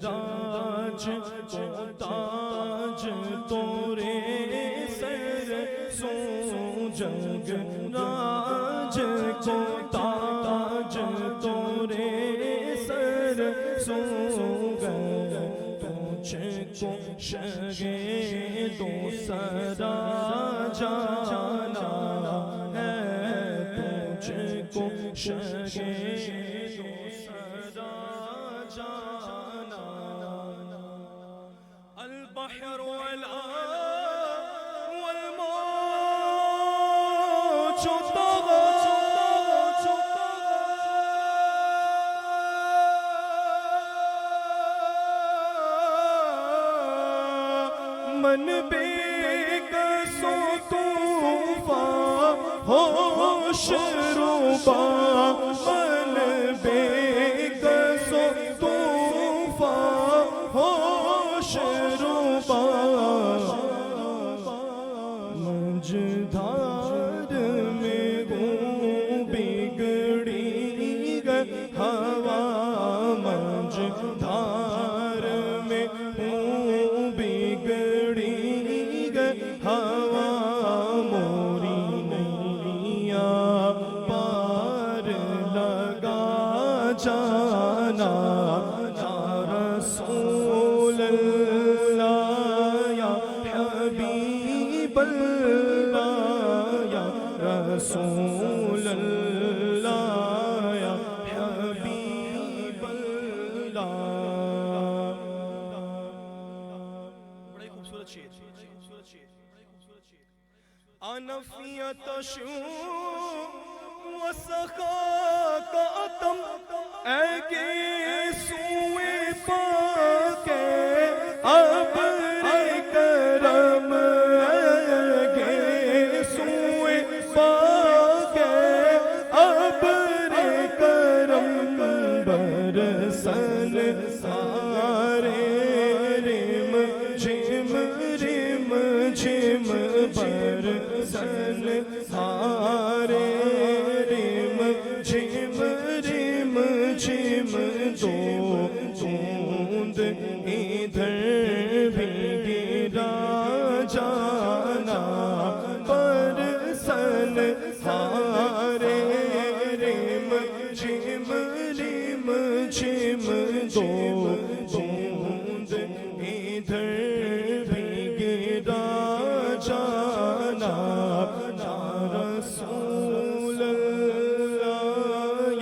تاج کو تاج تورے سر سو جگ راج کو تاج تورے سر سو گئے تجھ کو شگے دو سرا جانا ہے تجھ کو شگے دو سرا جانا البحر والموج طغى من بے قصو طوفان ہوش روبا من بے قصو طوفان ہوش روبا مجھدار میں ہوں بگڑی گئی ہوا مجھدار میں ہوں بگڑی گئی ہوا موری نیا پار لگا جانا یا رسول اللہ یا حبیب اللہ یا رسول اللہ یا حبیب اللہ بڑی خوبصورت شعر انا فی تشو وسخاک اتم اے کے سوئے پاکے ابر کرم اے سوئے پاکے ابر کرم برسن سارے رم جھم برسن سارے رم جھم دو بوند ادھر بھی گرا جانا برسن سارے رم جھم دو بوند ادھر بھی گرا جانا یا رسول اللہ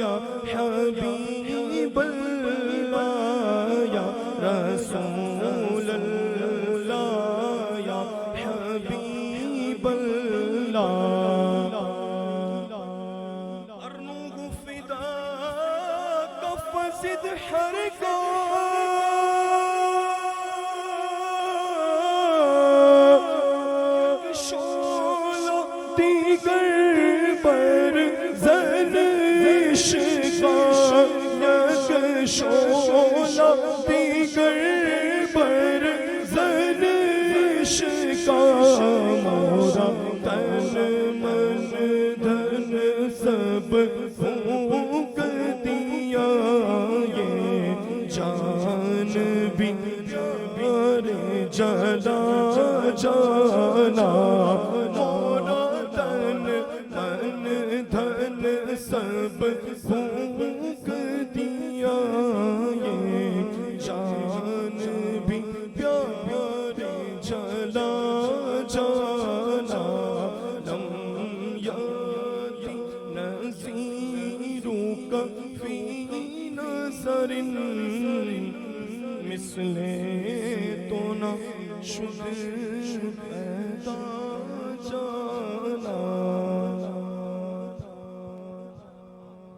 یا حبیب اللہ یا رسول اللہ یا حبیب اللہ ارنوہ فداک فزد حرکا شولا دیگر پر زن عشقا مورا تن من دھن سب پھونک دیا یہ جان بھی یار جلا جانا مورا تن من دھن سب پھونک دیا یہ جان بھی پیار جلا جانا لم یاتی نظیرک فی نظر مثل تو نہ شد پیدا